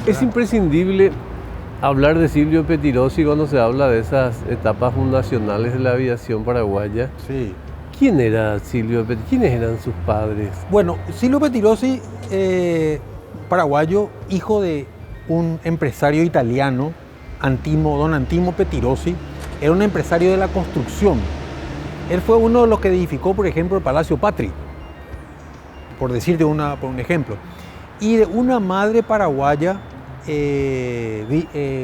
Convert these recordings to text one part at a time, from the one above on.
Es imprescindible hablar de Silvio Pettirossi cuando se habla de esas etapas fundacionales de la aviación paraguaya. Sí. ¿Quién era Silvio Pettirossi? ¿Quiénes eran sus padres? Bueno, Silvio Pettirossi, paraguayo, hijo de un empresario italiano, don Antimo Pettirossi, era un empresario de la construcción. Él fue uno de los que edificó, por ejemplo, el Palacio Patri, por decirte por un ejemplo. Y de una madre paraguaya,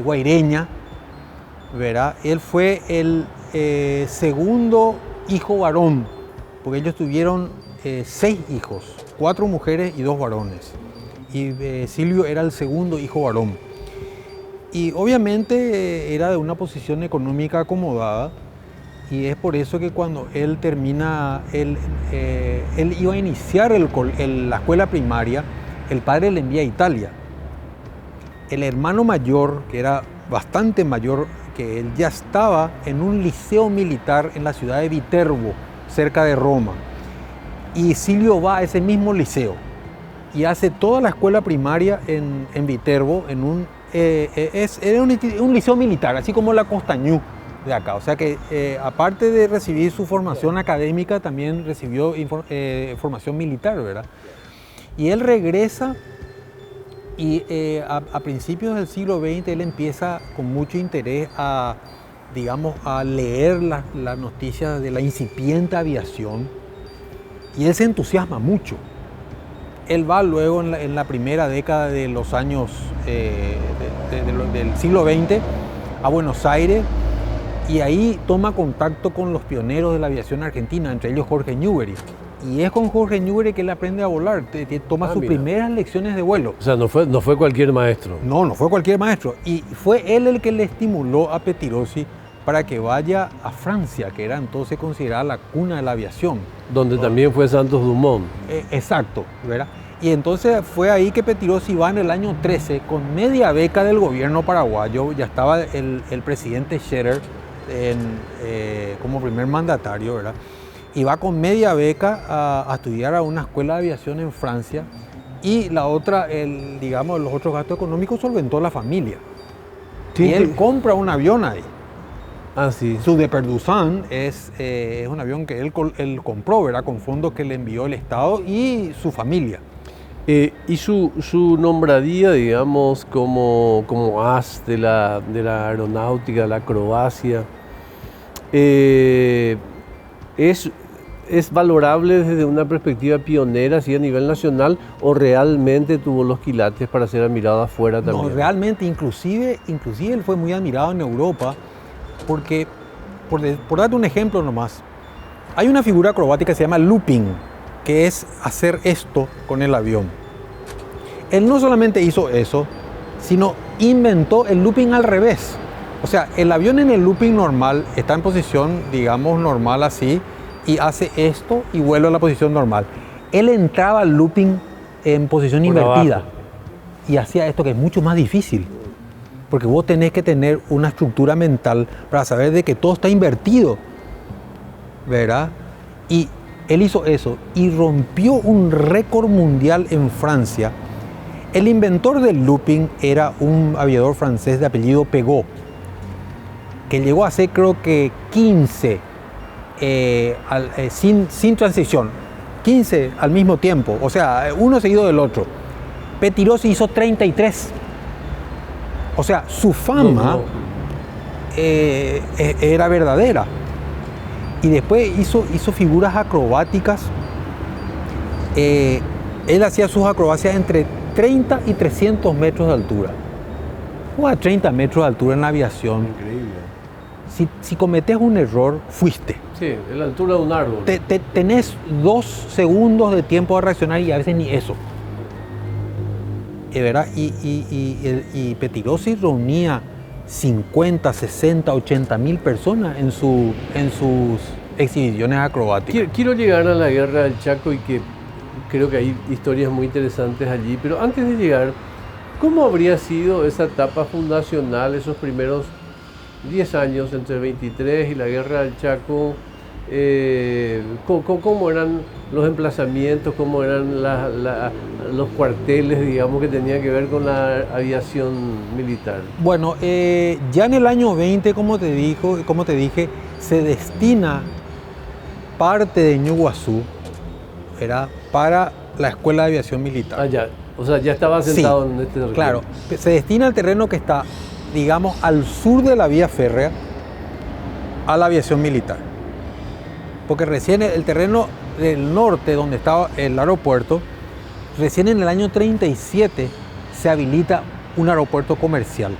guaireña, ¿verdad? Él fue el segundo hijo varón, porque ellos tuvieron 6 hijos, 4 mujeres y 2 varones. Y Silvio era el segundo hijo varón. Y obviamente era de una posición económica acomodada, y es por eso que cuando él termina, él iba a iniciar la escuela primaria, el padre le envía a Italia. El hermano mayor, que era bastante mayor que él, ya estaba en un liceo militar en la ciudad de Viterbo, cerca de Roma. Y Silvio va a ese mismo liceo y hace toda la escuela primaria en Viterbo, era un liceo militar, así como la Costañú de acá. O sea que aparte de recibir su formación académica, también recibió formación militar, ¿verdad? Y él regresa y a principios del siglo XX él empieza con mucho interés a leer las noticias de la incipiente aviación, y él se entusiasma mucho. Él va luego en la primera década de los años del siglo XX a Buenos Aires, y ahí toma contacto con los pioneros de la aviación argentina, entre ellos Jorge Newbery. Y es con Jorge Newbery que él aprende a volar, toma sus primeras lecciones de vuelo. O sea, no fue cualquier maestro. No fue cualquier maestro. Y fue él el que le estimuló a Pettirossi para que vaya a Francia, que era entonces considerada la cuna de la aviación. Donde también fue Santos Dumont. Exacto, ¿verdad? Y entonces fue ahí que Pettirossi va en el año 13 con media beca del gobierno paraguayo. Ya estaba el presidente Scherer como primer mandatario, ¿verdad? Y va con media beca a estudiar a una escuela de aviación en Francia, y la otra, los otros gastos económicos solventó la familia. Sí, y él compra un avión ahí. Ah, sí. Su de Perduzán es un avión que él compró, ¿verdad? Con fondos que le envió el Estado y su familia. Y su nombradía, digamos, como as de la aeronáutica, la acrobacia, ¿es valorable desde una perspectiva pionera, así a nivel nacional, o realmente tuvo los quilates para ser admirado afuera también? No, realmente, inclusive él fue muy admirado en Europa, porque, por darte un ejemplo nomás, hay una figura acrobática que se llama looping, que es hacer esto con el avión. Él no solamente hizo eso, sino inventó el looping al revés. O sea, el avión en el looping normal está en posición, digamos, normal así, y hace esto y vuelve a la posición normal. Él entraba al looping en posición invertida abajo, y hacía esto, que es mucho más difícil, porque vos tenés que tener una estructura mental para saber de que todo está invertido, ¿verdad? Y él hizo eso y rompió un récord mundial en Francia. El inventor del looping era un aviador francés de apellido Pegot, que llegó a hacer creo que 15 sin transición, 15 al mismo tiempo, o sea, uno seguido del otro. Pettirossi hizo 33. O sea, su fama era verdadera. Y después hizo figuras acrobáticas. Él hacía sus acrobacias entre 30 y 300 metros de altura. A 30 metros de altura en la aviación. Increíble. Si cometés un error, fuiste. Sí, en la altura de un árbol. Tenés 2 segundos de tiempo de reaccionar, y a veces ni eso. ¿Verdad? Y Pettirossi reunía 50, 60, 80 mil personas en sus exhibiciones acrobáticas. Quiero llegar a la Guerra del Chaco, y que creo que hay historias muy interesantes allí, pero antes de llegar, ¿cómo habría sido esa etapa fundacional, esos primeros 10 años entre el 23 y la Guerra del Chaco? ¿Cómo eran los emplazamientos? ¿Cómo eran los cuarteles, digamos, que tenían que ver con la aviación militar? Bueno, ya en el año 20, como te dije, se destina parte de Ñuguazú, era para la Escuela de Aviación Militar. Ah, ya. O sea, ya estaba asentado en este terreno. Claro, se destina el terreno que está, digamos, al sur de la vía férrea a la aviación militar. Porque recién el terreno del norte, donde estaba el aeropuerto, recién en el año 37 se habilita un aeropuerto comercial,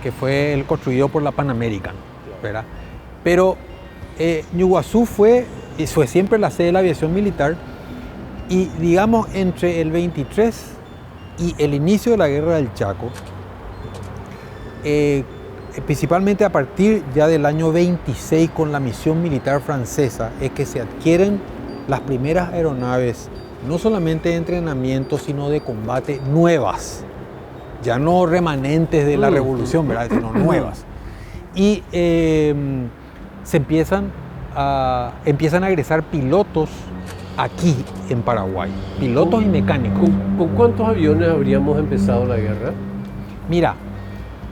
que fue el construido por la Pan American, ¿verdad? Pero Ñuguazú fue siempre la sede de la aviación militar, y digamos entre el 23 y el inicio de la Guerra del Chaco, principalmente a partir ya del año 26 con la misión militar francesa, es que se adquieren las primeras aeronaves, no solamente de entrenamiento, sino de combate nuevas, ya no remanentes de la revolución, ¿verdad? Sino nuevas. Y se empiezan a egresar pilotos aquí en Paraguay, pilotos y mecánicos. ¿Con cuántos aviones habríamos empezado la guerra? Mira,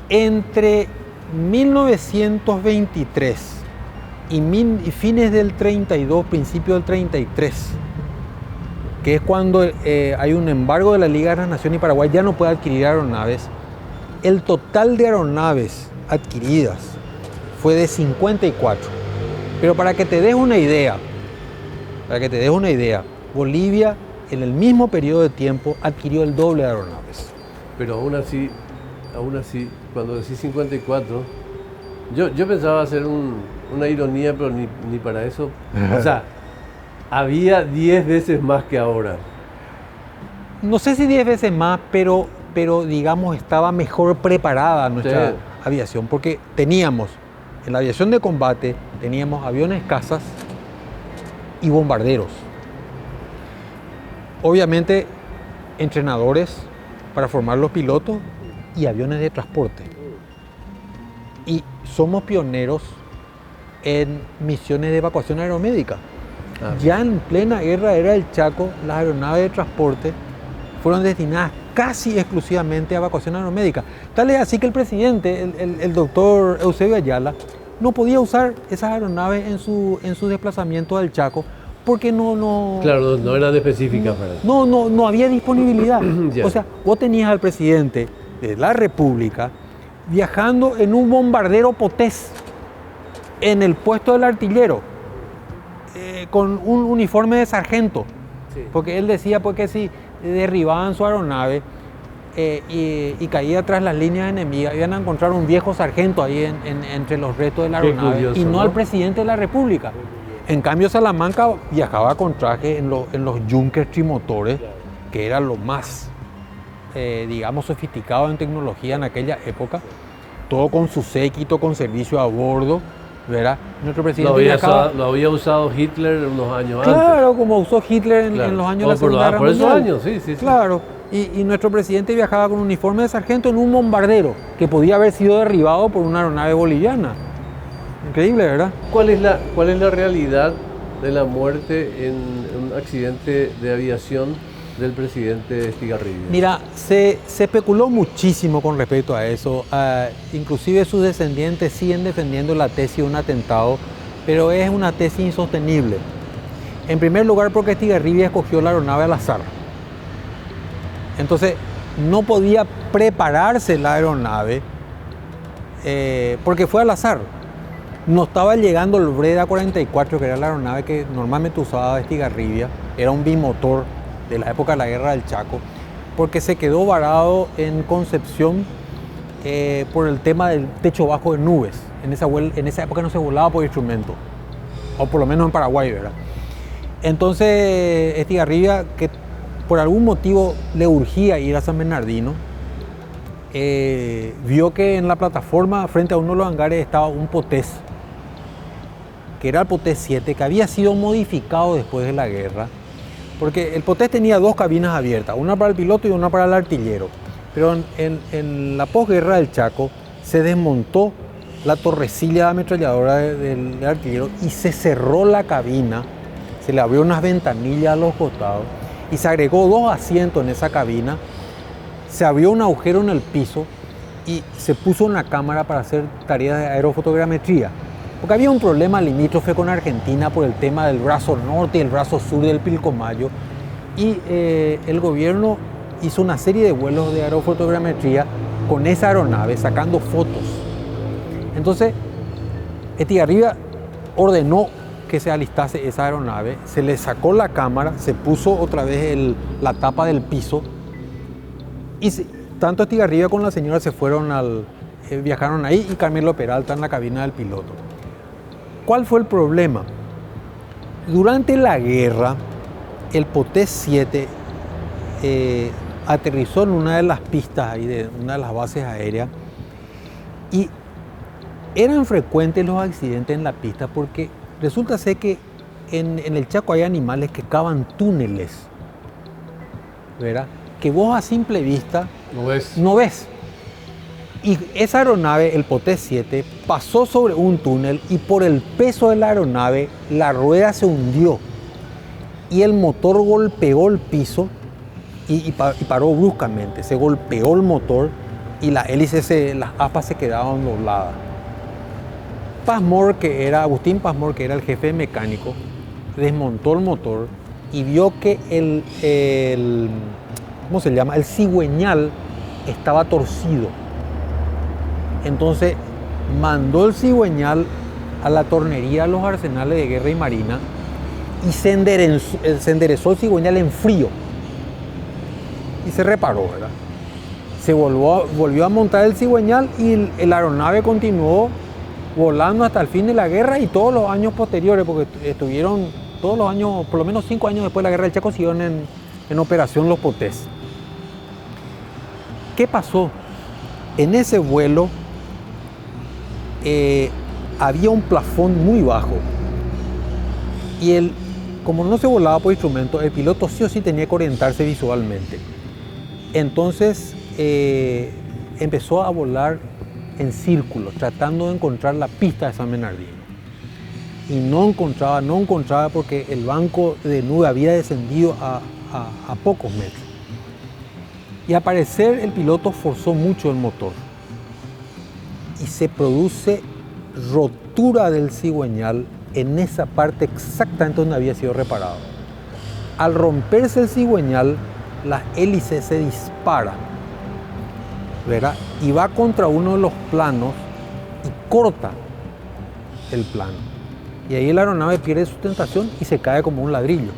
entre 1923 y fines del 32, principio del 33, que es cuando hay un embargo de la Liga de las Naciones y Paraguay ya no puede adquirir aeronaves, el total de aeronaves adquiridas fue de 54. Pero para que te des una idea, Bolivia en el mismo periodo de tiempo adquirió el doble de aeronaves. Pero aún así, cuando decís 54, yo pensaba hacer una ironía, pero ni para eso. O sea, había 10 veces más que ahora. No sé si 10 veces más, pero digamos estaba mejor preparada nuestra aviación, porque teníamos, en la aviación de combate, teníamos aviones cazas y bombarderos. Obviamente, entrenadores para formar los pilotos y aviones de transporte. Y somos pioneros en misiones de evacuación aeromédica. Ya en plena guerra era el Chaco, las aeronaves de transporte fueron destinadas casi exclusivamente a evacuación aeromédica. Tal es así que el presidente, el doctor Eusebio Ayala, no podía usar esas aeronaves en su desplazamiento al Chaco porque Claro, no eran específicas para eso. No había disponibilidad. Ya. O sea, vos tenías al presidente de la República viajando en un bombardero Potés en el puesto del artillero con un uniforme de sargento. Sí. Porque él decía pues, que si derribaban su aeronave y caía tras las líneas enemigas, iban a encontrar un viejo sargento ahí entre los restos de la aeronave, curioso, y no al ¿no? presidente de la República. En cambio, Salamanca viajaba con traje en los Junkers trimotores, que era lo más, digamos, sofisticado en tecnología en aquella época, todo con su séquito, con servicio a bordo, ¿verdad? Nuestro presidente Lo había usado Hitler unos años antes. Claro, como usó Hitler en los años de la Segunda Guerra Mundial. Por esos años, sí. Claro, y nuestro presidente viajaba con un uniforme de sargento en un bombardero que podía haber sido derribado por una aeronave boliviana. Increíble, ¿verdad? ¿Cuál es la realidad de la muerte en un accidente de aviación del presidente Estigarribia? Mira, se especuló muchísimo con respecto a eso. Inclusive sus descendientes siguen defendiendo la tesis de un atentado, pero es una tesis insostenible. En primer lugar, porque Estigarribia escogió la aeronave al azar. Entonces, no podía prepararse la aeronave porque fue al azar. No estaba llegando el Breda 44, que era la aeronave que normalmente usaba Estigarribia. Era un bimotor de la época de la Guerra del Chaco, porque se quedó varado en Concepción por el tema del techo bajo de nubes. En esa época no se volaba por instrumento, o por lo menos en Paraguay, ¿verdad? Entonces Estigarribia, que por algún motivo le urgía ir a San Bernardino, vio que en la plataforma frente a uno de los hangares estaba un Potés, que era el Potés 7, que había sido modificado después de la guerra, porque el Potés tenía dos cabinas abiertas, una para el piloto y una para el artillero. Pero en la posguerra del Chaco se desmontó la torrecilla de ametralladora del artillero y se cerró la cabina, se le abrió unas ventanillas a los costados y se agregó 2 asientos en esa cabina, se abrió un agujero en el piso y se puso una cámara para hacer tareas de aerofotogrametría. Porque había un problema limítrofe con Argentina por el tema del brazo norte y el brazo sur del Pilcomayo. Y el gobierno hizo una serie de vuelos de aerofotogrametría con esa aeronave, sacando fotos. Entonces, Estigarribia ordenó que se alistase esa aeronave, se le sacó la cámara, se puso otra vez la tapa del piso y tanto Estigarribia como la señora se fueron viajaron ahí y Carmelo Peralta en la cabina del piloto. ¿Cuál fue el problema? Durante la guerra, el Poté 7 aterrizó en una de las pistas ahí de una de las bases aéreas y eran frecuentes los accidentes en la pista porque resulta ser que en el Chaco hay animales que cavan túneles, ¿verdad? Que vos a simple vista no ves. Y esa aeronave, el Poté 7, pasó sobre un túnel y por el peso de la aeronave la rueda se hundió y el motor golpeó el piso y paró bruscamente. Se golpeó el motor y las hélices, las aspas se quedaron dobladas. Agustín Pazmor, que era el jefe mecánico, desmontó el motor y vio que el cigüeñal estaba torcido. Entonces mandó el cigüeñal a la tornería de los arsenales de guerra y marina y se enderezó el cigüeñal en frío y se reparó, ¿verdad? Se volvió a montar el cigüeñal y la aeronave continuó volando hasta el fin de la guerra y todos los años posteriores, porque estuvieron todos los años, por lo menos 5 años después de la guerra del Chaco, siguieron en operación los Potés. ¿Qué pasó? En ese vuelo había un plafón muy bajo y como no se volaba por instrumento, el piloto sí o sí tenía que orientarse visualmente. Entonces empezó a volar en círculos, tratando de encontrar la pista de San Bernardino. Y no encontraba porque el banco de nube había descendido a pocos metros. Y al parecer el piloto forzó mucho el motor y se produce rotura del cigüeñal en esa parte exactamente donde había sido reparado. Al romperse el cigüeñal, las hélices se disparan, ¿verdad? Y va contra uno de los planos y corta el plano. Y ahí la aeronave pierde sustentación y se cae como un ladrillo.